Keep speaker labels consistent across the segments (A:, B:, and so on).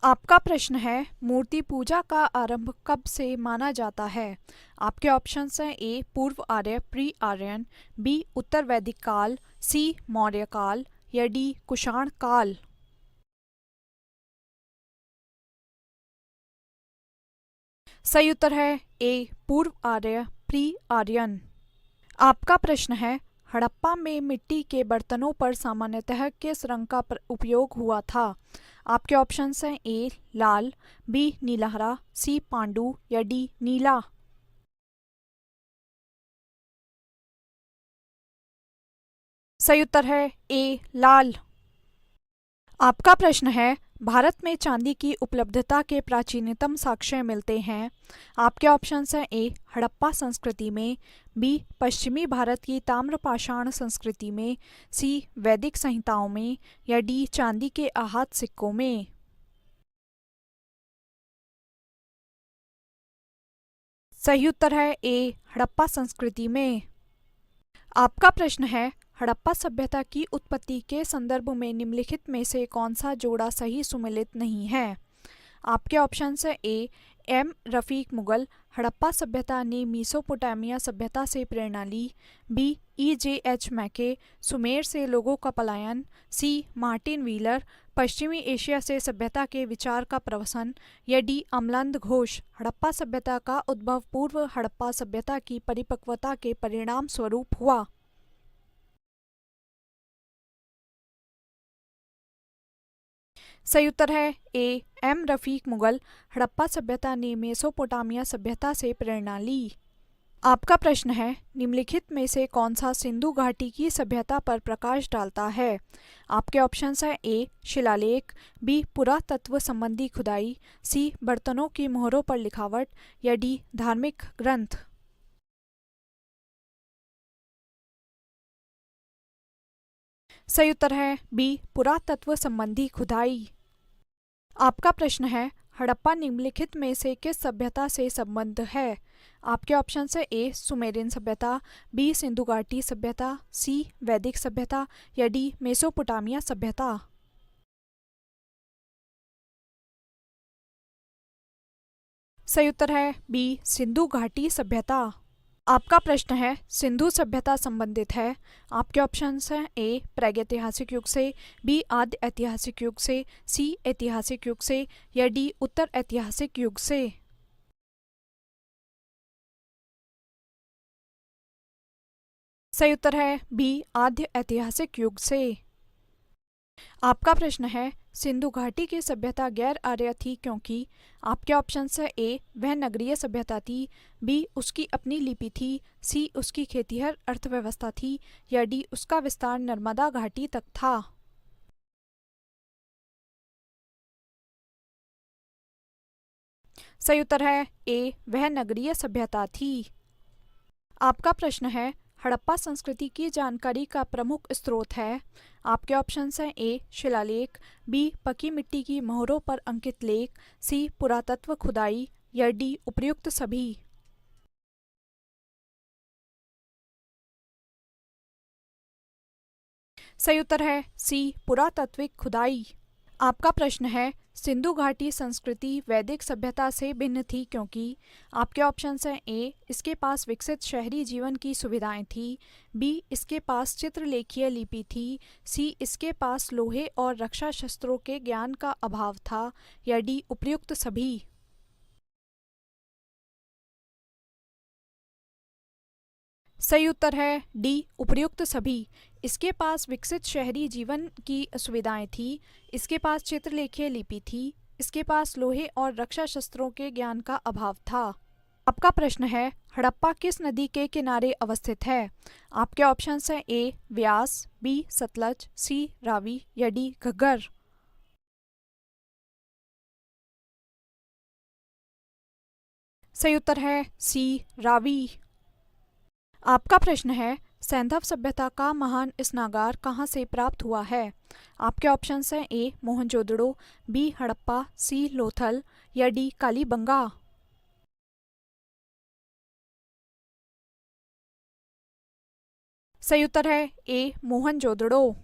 A: आपका प्रश्न है, मूर्ति पूजा का आरंभ कब से माना जाता है। आपके ऑप्शंस हैं ए पूर्व आर्य प्री आर्यन, बी उत्तर वैदिक काल, सी मौर्य काल या डी कुषाण काल। सही उत्तर है ए पूर्व आर्य प्री आर्यन। आपका प्रश्न है, हड़प्पा में मिट्टी के बर्तनों पर सामान्यतः किस रंग का उपयोग हुआ था। आपके ऑप्शंस हैं ए लाल, बी नीला हरा, सी पांडु या डी नीला। सही उत्तर है ए लाल। आपका प्रश्न है, भारत में चांदी की उपलब्धता के प्राचीनतम साक्ष्य मिलते हैं। आपके ऑप्शंस हैं ए हड़प्पा संस्कृति में, बी पश्चिमी भारत की ताम्रपाषाण संस्कृति में, सी वैदिक संहिताओं में या डी चांदी के आहत सिक्कों में। सही उत्तर है ए हड़प्पा संस्कृति में। आपका प्रश्न है, हड़प्पा सभ्यता की उत्पत्ति के संदर्भ में निम्नलिखित में से कौन सा जोड़ा सही सुमेलित नहीं है। आपके ऑप्शंस है ए एम रफीक मुगल, हड़प्पा सभ्यता ने मीसोपोटामिया सभ्यता से प्रेरणा ली, बी ई जे एच मैके, सुमेर से लोगों का पलायन, सी मार्टिन व्हीलर, पश्चिमी एशिया से सभ्यता के विचार का प्रवसन या डी अम्लान घोष, हड़प्पा सभ्यता का उद्भव पूर्व हड़प्पा सभ्यता की परिपक्वता के परिणाम स्वरूप हुआ। सही उत्तर है ए एम रफीक मुगल, हड़प्पा सभ्यता ने मेसोपोटामिया सभ्यता से प्रेरणा ली। आपका प्रश्न है, निम्नलिखित में से कौन सा सिंधु घाटी की सभ्यता पर प्रकाश डालता है। आपके ऑप्शंस हैं ए शिलालेख, बी पुरातत्व संबंधी खुदाई, सी बर्तनों की मोहरों पर लिखावट या डी धार्मिक ग्रंथ। सही उत्तर है बी पुरातत्व संबंधी खुदाई। आपका प्रश्न है, हड़प्पा निम्नलिखित में से किस सभ्यता से संबद्ध है। आपके ऑप्शन है ए सुमेरियन सभ्यता, बी सिंधु घाटी सभ्यता, सी वैदिक सभ्यता या डी मेसोपोटामिया सभ्यता। सही उत्तर है बी सिंधु घाटी सभ्यता। आपका प्रश्न है, सिंधु सभ्यता संबंधित है। आपके ऑप्शंस हैं ए प्रागैतिहासिक युग से, बी आद्य ऐतिहासिक युग से, सी ऐतिहासिक युग से या डी उत्तर ऐतिहासिक युग से। सही उत्तर है बी आद्य ऐतिहासिक युग से। आपका प्रश्न है, सिंधु घाटी की सभ्यता गैर आर्य थी क्योंकि। आपके ऑप्शंस है ए वह नगरीय सभ्यता थी, बी उसकी अपनी लिपि थी, सी उसकी खेतीहर अर्थव्यवस्था थी या डी उसका विस्तार नर्मदा घाटी तक था। सही उत्तर है ए वह नगरीय सभ्यता थी। आपका प्रश्न है, हड़प्पा संस्कृति की जानकारी का प्रमुख स्रोत है। आपके ऑप्शंस हैं ए शिलालेख, बी पकी मिट्टी की मोहरों पर अंकित लेख, सी पुरातत्व खुदाई या डी उपर्युक्त सभी। सही उत्तर है सी पुरातात्विक खुदाई। आपका प्रश्न है, सिंधु घाटी संस्कृति वैदिक सभ्यता से भिन्न थी क्योंकि। आपके ऑप्शंस हैं ए इसके पास विकसित शहरी जीवन की सुविधाएं थी, बी इसके पास चित्रलेखीय लिपि थी, सी इसके पास लोहे और रक्षा शस्त्रों के ज्ञान का अभाव था या डी उपर्युक्त सभी। सही उत्तर है डी उपर्युक्त सभी। इसके पास विकसित शहरी जीवन की सुविधाएं थी, इसके पास चित्रलेखीय लिपि थी, इसके पास लोहे और रक्षा शस्त्रों के ज्ञान का अभाव था। आपका प्रश्न है, हड़प्पा किस नदी के किनारे अवस्थित है। आपके ऑप्शंस हैं ए व्यास, बी सतलज, सी रावी या डी घग्गर। सही उत्तर है सी रावी। आपका प्रश्न है, सैंधव सभ्यता का महान स्नागार कहाँ से प्राप्त हुआ है। आपके ऑप्शंस हैं ए मोहनजोदड़ो, बी हड़प्पा, सी लोथल या डी कालीबंगा। सही उत्तर है ए मोहनजोदड़ो।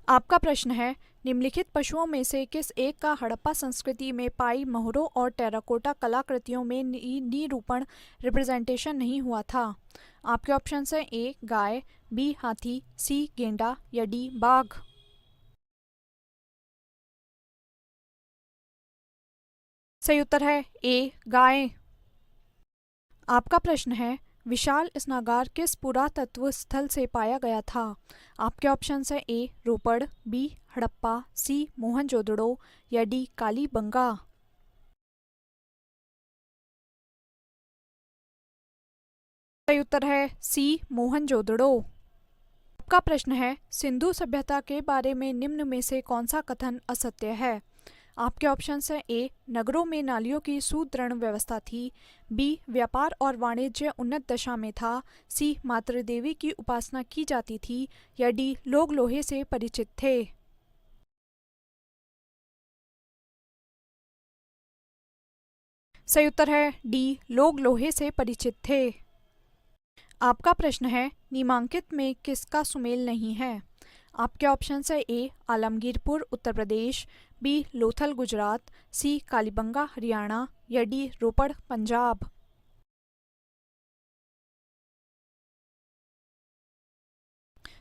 A: आपका प्रश्न है, निम्नलिखित पशुओं में से किस एक का हड़प्पा संस्कृति में पाई मोहरों और टेराकोटा कलाकृतियों में निरूपण रिप्रेजेंटेशन नहीं हुआ था? आपके ऑप्शन है ए गाय, बी हाथी, सी गेंडा या डी बाघ। सही उत्तर है ए गाय। आपका प्रश्न है, विशाल स्नागार किस पुरातत्व स्थल से पाया गया था? आपके ऑप्शन है ए रोपड़, बी हड़प्पा, सी मोहनजोदड़ो या डी कालीबंगा। सही उत्तर है सी मोहनजोदड़ो। आपका प्रश्न है, सिंधु सभ्यता के बारे में निम्न में से कौन सा कथन असत्य है? आपके ऑप्शन है ए नगरों में नालियों की सुदृढ़ व्यवस्था थी, बी व्यापार और वाणिज्य उन्नत दशा में था, सी मातृ देवी की उपासना की जाती थी या डी लोग लोहे से परिचित थे। सही उत्तर है डी लोग लोहे से परिचित थे। आपका प्रश्न है, निम्नांकित में किसका सुमेल नहीं है? आपके ऑप्शन है ए आलमगीरपुर उत्तर प्रदेश, बी लोथल गुजरात, सी कालीबंगा हरियाणा या डी रोपड़ पंजाब।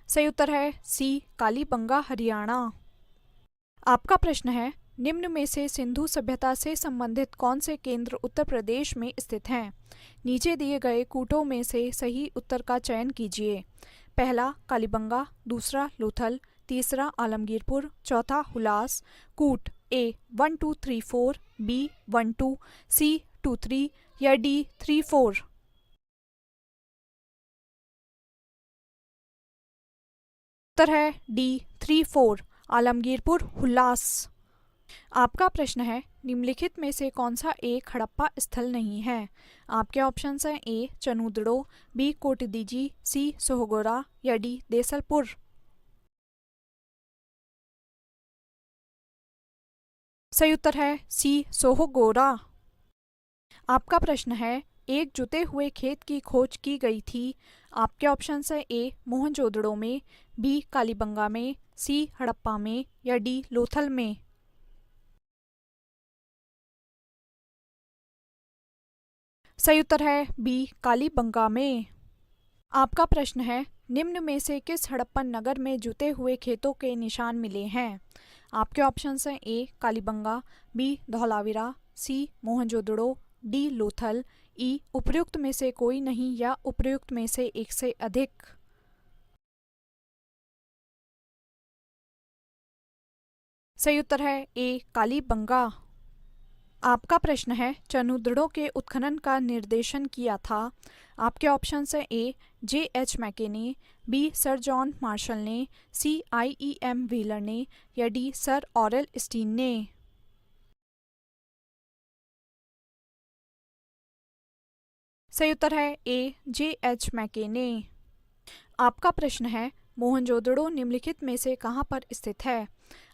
A: सही उत्तर है सी कालीबंगा हरियाणा। आपका प्रश्न है, निम्न में से सिंधु सभ्यता से संबंधित कौन से केंद्र उत्तर प्रदेश में स्थित हैं? नीचे दिए गए कूटों में से सही उत्तर का चयन कीजिए। पहला कालीबंगा, दूसरा लोथल, तीसरा आलमगीरपुर, चौथा हुलास। कूट ए 1 2 3 4, बी 1 2, सी 2 3 या डी 3 4। उत्तर है डी 3 4 आलमगीरपुर हुलास। आपका प्रश्न है, निम्नलिखित में से कौन सा एक हड़प्पा स्थल नहीं है? आपके ऑप्शन हैं ए चनूदड़ो, बी कोटदीजी, सी सोहगोरा या डी देसलपुर। सही उत्तर है सी सोहगोरा। आपका प्रश्न है, एक जुते हुए खेत की खोज की गई थी। आपके ऑप्शन है ए मोहनजोदड़ो में, बी कालीबंगा में, सी हड़प्पा में या डी लोथल में। सही उत्तर है बी कालीबंगा में। आपका प्रश्न है, निम्न में से किस हड़प्पन नगर में जुते हुए खेतों के निशान मिले हैं? आपके ऑप्शन हैं ए कालीबंगा, बी धौलावीरा, सी मोहनजोदड़ो, डी लोथल, ई उपर्युक्त में से कोई नहीं या उपर्युक्त में से एक से अधिक। सही उत्तर है ए कालीबंगा। आपका प्रश्न है, चनूदड़ों के उत्खनन का निर्देशन किया था। आपके ऑप्शन हैं ए J.H. मैके ने, बी सर जॉन मार्शल ने, सी I.E.M. व्हीलर ने या डी सर ऑरेल स्टीन ने। सही उत्तर है ए J.H. मैके ने। आपका प्रश्न है, मोहनजोदड़ो निम्नलिखित में से कहाँ पर स्थित है?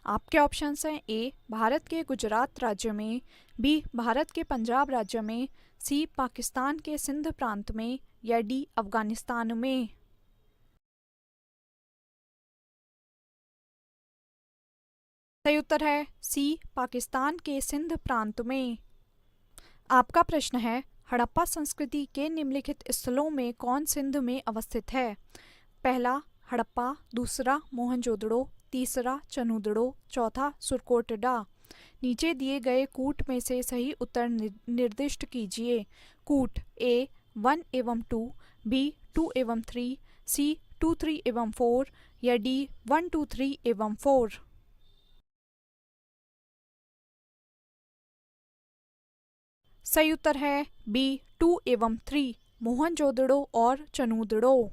A: आपके ऑप्शन हैं ए भारत के गुजरात राज्य में, बी भारत के पंजाब राज्य में, सी पाकिस्तान के सिंध प्रांत में या डी अफगानिस्तान में। सही उत्तर है सी पाकिस्तान के सिंध प्रांत में। आपका प्रश्न है, हड़प्पा संस्कृति के निम्नलिखित स्थलों में कौन सिंध में अवस्थित है? पहला हड़प्पा, दूसरा मोहनजोदड़ो, तीसरा चनूदड़ो, चौथा सुरकोटडा। नीचे दिए गए कूट में से सही उत्तर निर्दिष्ट कीजिए। कूट ए 1 एवं 2, बी 2 एवं 3, सी 2 3 एवं 4 या डी 1 2 3 एवं 4। सही उत्तर है बी 2 एवं 3 मोहनजोदड़ो और चनूदड़ो।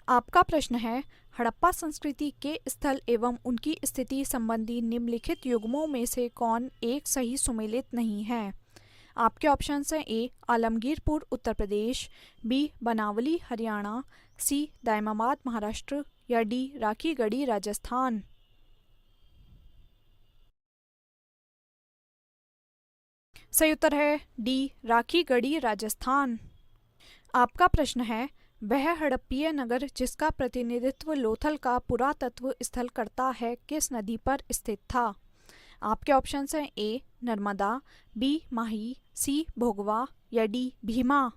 A: आपका प्रश्न है, हड़प्पा संस्कृति के स्थल एवं उनकी स्थिति संबंधी निम्नलिखित युग्मों में से कौन एक सही सुमेलित नहीं है? आपके ऑप्शन हैं ए आलमगीरपुर उत्तर प्रदेश, बी बनावली हरियाणा, सी दायमाबाद महाराष्ट्र या डी राखीगढ़ी राजस्थान। सही उत्तर है डी राखीगढ़ी राजस्थान। आपका प्रश्न है, वह हड़प्पीय नगर जिसका प्रतिनिधित्व लोथल का पुरातत्व स्थल करता है किस नदी पर स्थित था? आपके ऑप्शंस हैं ए नर्मदा, बी माही, सी भोगवा या डी भीमा।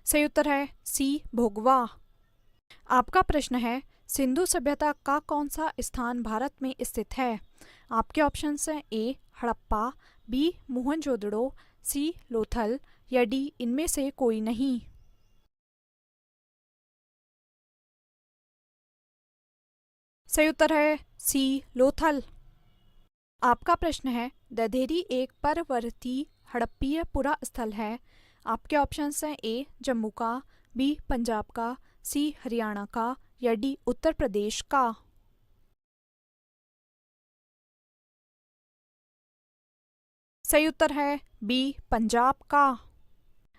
A: सही उत्तर है सी भोगवा। आपका प्रश्न है सिंधु सभ्यता का कौन सा स्थान भारत में स्थित है? आपके ऑप्शंस हैं ए हड़प्पा, बी मोहनजोदड़ो, सी लोथल या डी इनमें से कोई नहीं। सही उत्तर है सी लोथल। आपका प्रश्न है दधेरी एक परवर्ती हड़प्पीय पुरा स्थल है। आपके ऑप्शंस हैं ए जम्मू का, बी पंजाब का, सी हरियाणा का या डी उत्तर प्रदेश का। सही उत्तर है बी पंजाब का।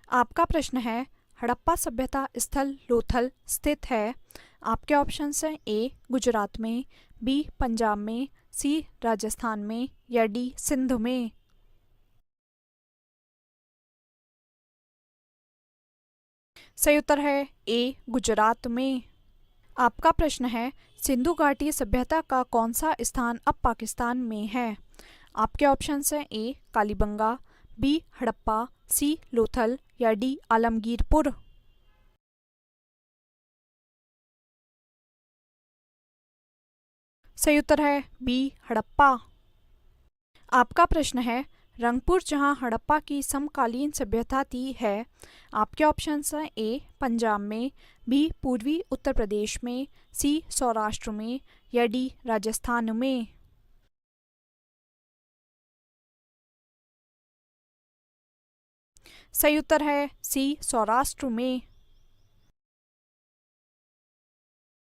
A: आपका प्रश्न है हड़प्पा सभ्यता स्थल लोथल स्थित है। आपके ऑप्शंस हैं ए गुजरात में, बी पंजाब में, सी राजस्थान में या डी सिंध में। सही उत्तर है ए गुजरात में। आपका प्रश्न है सिंधु घाटी सभ्यता का कौन सा स्थान अब पाकिस्तान में है? आपके ऑप्शंस हैं ए कालीबंगा, बी हड़प्पा, सी लोथल या डी आलमगीरपुर। सही उत्तर है बी हड़प्पा। आपका प्रश्न है रंगपुर जहां हड़प्पा की समकालीन सभ्यता थी है। आपके ऑप्शंस हैं ए पंजाब में, बी पूर्वी उत्तर प्रदेश में, सी सौराष्ट्र में या डी राजस्थान में। सही उत्तर है सी सौराष्ट्र में।